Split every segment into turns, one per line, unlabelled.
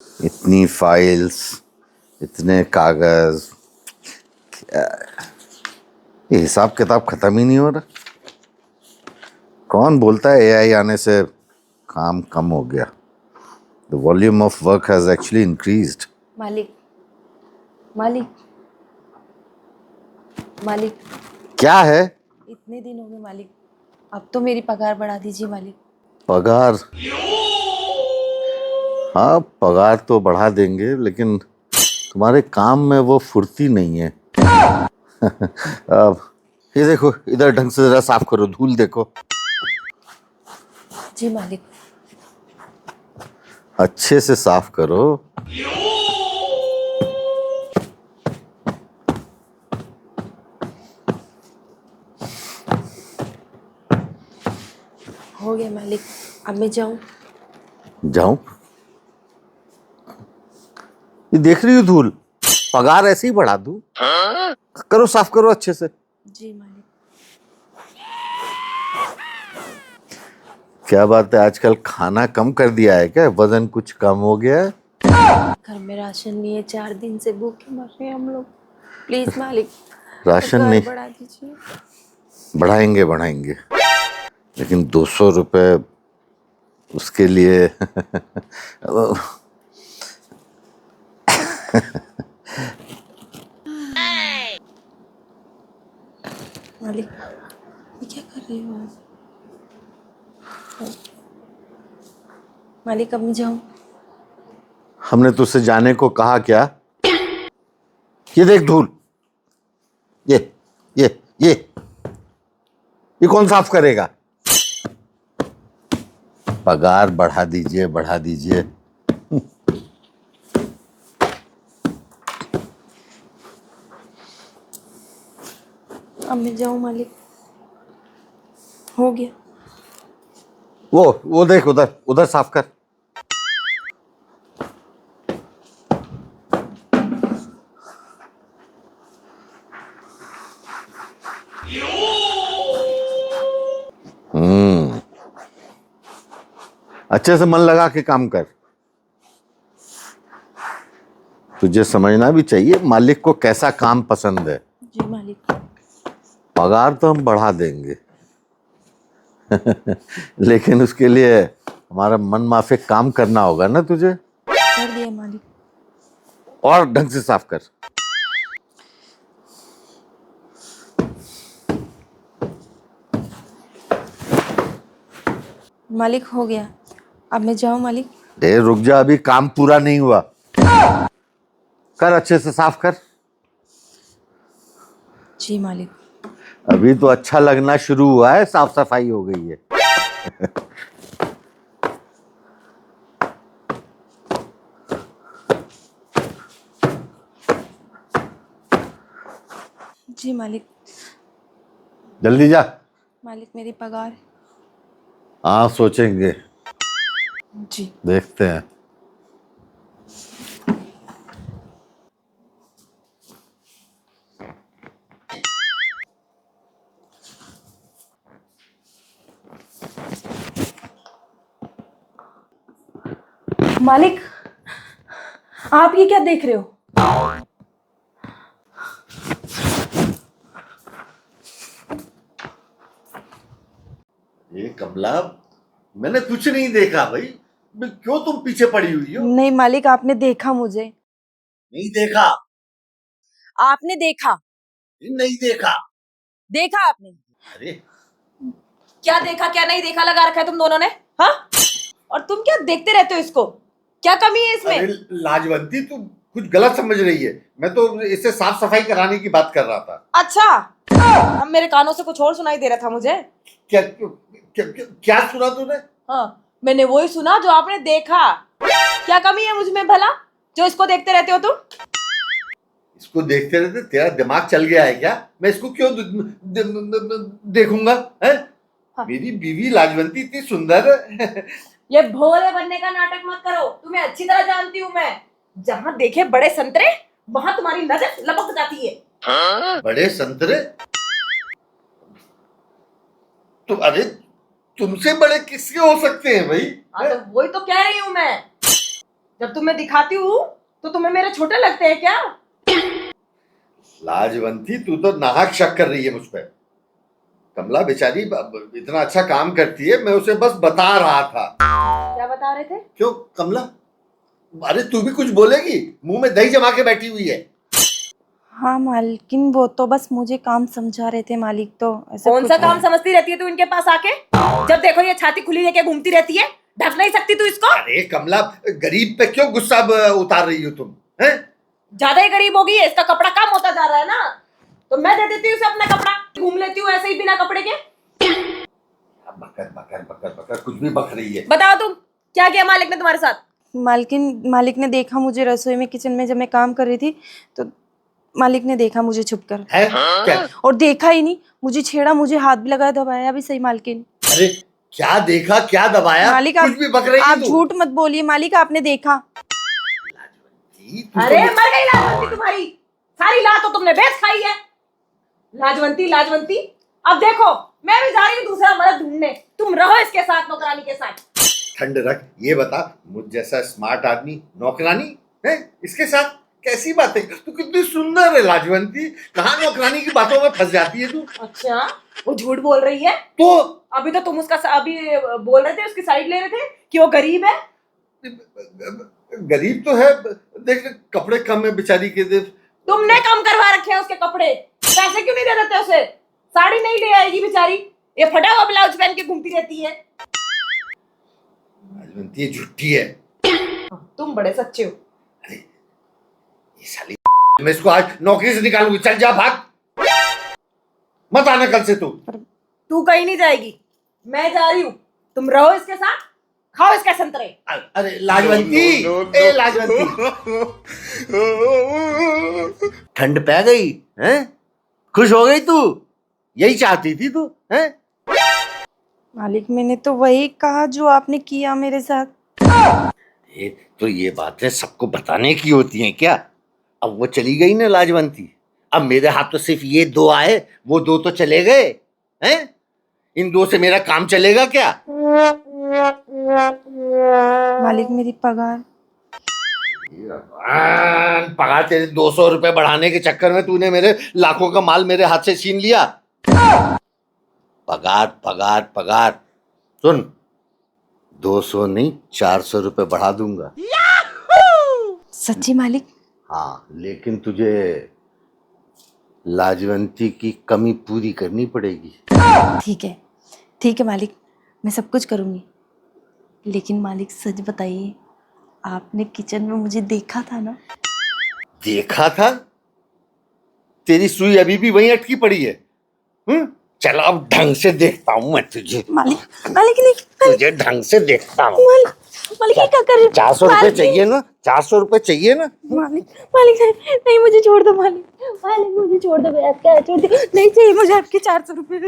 इतनी फाइल्स, इतने कागज, ये हिसाब किताब खत्म ही नहीं हो रहा। कौन बोलता है एआई आने से काम कम हो गया? The volume of work has actually increased.
मालिक, मालिक, मालिक,
क्या है?
इतने दिन हो गए मालिक, अब तो मेरी पगार बढ़ा दीजिए मालिक।
पगार? हाँ, पगार तो बढ़ा देंगे, लेकिन तुम्हारे काम में वो फुर्ती नहीं है। अब ये देखो, इधर ढंग से जरा साफ करो, धूल देखो।
जी मालिक।
अच्छे से साफ करो।
हो गया मालिक, अब मैं जाऊं?
जाऊं? ये देख रही हो धूल? पगार ऐसे ही बढ़ा दूं? करो, साफ करो अच्छे से।
जी मालिक।
क्या बात है, आजकल खाना कम कर दिया है क्या? वजन कुछ कम हो गया है?
घर में राशन नहीं है, 4 दिन से भूखे मर रहे हैं हम लोग। प्लीज मालिक,
राशन
पगार
नहीं?
बढ़ा दीजिए।
बढ़ाएंगे बढ़ाएंगे, लेकिन 200 रुपए उसके लिए
मालिक, ये क्या कर रही हो आप? मालिक, अब मैं जाऊं?
हमने तुझसे जाने को कहा क्या? ये देख धूल, ये ये ये ये कौन साफ करेगा? पगार बढ़ा दीजिए, बढ़ा दीजिए।
अब मैं जाऊं मालिक? हो गया।
वो देख, उधर उधर साफ कर। अच्छे से मन लगा के काम कर। तुझे समझना भी चाहिए मालिक को कैसा काम पसंद है।
जी मालिक।
पगार तो हम बढ़ा देंगे लेकिन उसके लिए हमारा मन माफिक काम करना होगा ना तुझे।
कर दिया मालिक।
और ढंग से साफ कर।
मालिक, हो गया। अब मैं जाऊं मालिक?
रुक जा, अभी काम पूरा नहीं हुआ। कर, अच्छे से साफ कर।
जी मालिक।
अभी तो अच्छा लगना शुरू हुआ है, साफ सफाई हो गई है।
जी मालिक।
जल्दी जा।
मालिक, मेरी पगार?
हाँ, सोचेंगे,
जी।
देखते हैं।
मालिक, आप ये क्या देख रहे हो?
ये कमला, मैंने कुछ नहीं देखा भाई। क्यों तुम पीछे पड़ी हुई हो?
नहीं मालिक, आपने देखा मुझे।
नहीं देखा।
आपने देखा।
नहीं देखा।
देखा आपने।
अरे
क्या देखा क्या नहीं देखा लगा रखा है तुम दोनों ने? हाँ? और तुम क्या देखते रहते हो इसको? क्या कमी है इसमें?
अरे लाजवंती, तू कुछ गलत समझ रही है। मैं तो इससे साफ सफाई कराने की बात कर रहा था।
अच्छा, अब मेरे कानों से कुछ और सुनाई दे रहा था मुझे।
क्या क्या, क्या, क्या सुना तूने?
हाँ, मैंने वही सुना जो आपने देखा। क्या कमी है मुझ में भला, जो इसको देखते रहते हो तुम?
इसको देखते रहते तेरा दिमाग चल गया है क्या? मैं इसको क्यों देखूंगा है?
हाँ।
मेरी बीवी लाजवंती इतनी सुंदर है।
ये भोले बनने का नाटक मत करो, तुम्हें अच्छी तरह जानती हूँ मैं। जहाँ देखे बड़े संतरे, वहां तुम्हारी नजर लपक जाती है।
बड़े संतरे? अरे तुमसे बड़े किसके हो सकते हैं भाई?
हाँ, तो वही तो कह रही हूँ मैं। जब तुम्हें दिखाती हूँ तो तुम्हें मेरे छोटे लगते हैं क्या?
लाजवंती, तू तो नाहक शक कर रही है मुझ पर। कमला बेचारी इतना अच्छा काम करती है, मैं उसे बस बता रहा था।
क्या बता रहे थे?
क्यों कमला? अरे तू भी कुछ बोलेगी? मुंह में दही जमा के बैठी हुई है।
हाँ मालकिन, वो तो बस मुझे काम समझा रहे थे मालिक, तो ऐसा
कौन
कुछ
सा काम समझती रहती है तू इनके पास आके? जब देखो ये छाती खुली लेके घूमती रहती है, ढक नहीं सकती तू इसको?
अरे कमला, गरीब पे क्यों गुस्सा उतार रही हो तुम? हैं?
ज्यादा ही गरीब होगी, इसका कपड़ा कम होता जा रहा है ना, तो मैं दे देती हूँ उसे अपना कपड़ा, घूम लेती हूँ ऐसे ही बिना कपड़े के।
बकर बकर बकर बकर कुछ भी बक रही है।
बताओ तुम क्या किया मालिक ने तुम्हारे साथ?
मालकिन, मालिक ने देखा मुझे रसोई में, किचन में जब मैं काम कर रही थी, तो मालिक ने देखा मुझे छुपकर,
है क्या?
और देखा ही नहीं, मुझे छेड़ा, मुझे हाथ भी लगाया, दबाया भी सही मालकिन।
अरे क्या देखा, क्या दबाया?
मालिक
कुछ भी बक रही है
आप
तू।
झूठ मत बोलिए मालिक, आपने देखा।
तू
अरे
तो-
मर गई लाजवंती तुम्हारी, सारी लात तो तुमने बेच खाई है। लाजवंती लाजवंती, अब देखो मैं भी जा रही हूँ दूसरा मर्द ढूंढने, तुम रहो इसके साथ, नौकरानी के साथ।
ठंड रख, ये बता, मुझ जैसा स्मार्ट आदमी नौकरानी है इसके साथ? कैसी बात है? तू कितनी सुंदर है लाजवंती, कहाँ नौकरानी की बातों में फंस जाती है तू?
अच्छा, वो झूठ बोल रही है?
तो
अभी तो तुम उसका अभी बोल रहे थे, उसकी साइड ले रहे थे कि वो गरीब है।
गरीब तो है, देख कपड़े कम है बेचारी के। देख
तुमने कम करवा रखे हैं उसके कपड़े, पैसे क्यों नहीं दे देते उसे? साड़ी नहीं ले आएगी बेचारी, ये फटा हुआ ब्लाउज पहन के घूमती रहती है।
लाजवंती ये झुट्टी है।
तुम बड़े सच्चे हो।
अरे ये साली, मैं इसको आज नौकरी से निकालूंगी। चल जा, भाग, मत आना कल से तू।
तू कहीं नहीं जाएगी, मैं जा रही हूँ, तुम रहो इसके साथ, खाओ इसके संतरे।
अरे लाजवंती, ए लाजवंती, ठंड पै गई हैं? खुश हो गई तू? यही चाहती थी तू? हैं?
मालिक मैंने तो वही कहा जो आपने किया मेरे साथ।
ये बातें सबको बताने की होती हैं क्या? अब वो चली गई ना लाजवंती, अब मेरे हाथ तो सिर्फ ये दो आए, वो दो तो चले गए हैं। इन दो से मेरा काम चलेगा क्या?
मालिक मेरी पगार।
पगार तेरे 200 रुपए बढ़ाने के चक्कर में तूने मेरे लाखों का माल मेरे हाथ से छीन लिया। पगार पगार पगार, सुन, 200 नहीं 400 रुपए बढ़ा दूंगा।
सच्ची मालिक?
हाँ, लेकिन तुझे लाजवंती की कमी पूरी करनी पड़ेगी।
ठीक है मालिक, मैं सब कुछ करूँगी। लेकिन मालिक सच बताइए, आपने किचन में मुझे देखा था ना?
देखा था? तेरी सुई अभी भी वहीं अटकी पड़ी है। चल अब ढंग से देखता हूँ मैं तुझे।
मालिक मालिक नहीं,
तुझे ढंग से देखता हूँ।
मालिक ये क्या कर रहे हो?
400 रुपए चाहिए ना? 400 रुपए चाहिए ना?
मालिक मालिक नहीं, मुझे छोड़ दो मालिक, मालिक मुझे छोड़ दो, मैं क्या छोड़ दो, नहीं चाहिए मुझे आपके 400 रुपए।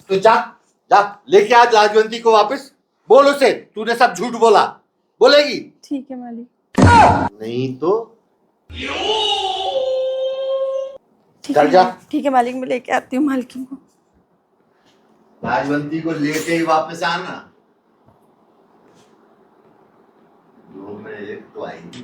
तो जा जा, लेके आ लाजवंती को वापस। बोल उसे तूने सब झूठ बोला। बोलेगी?
ठीक है मालिक।
नहीं तो
ठीक
चल
है
जा।
ठीक है मालिक, मैं लेके आती हूँ मालकिन को।
लाजवंती को लेके ही वापस आना। 2 में 1 तो आएगी।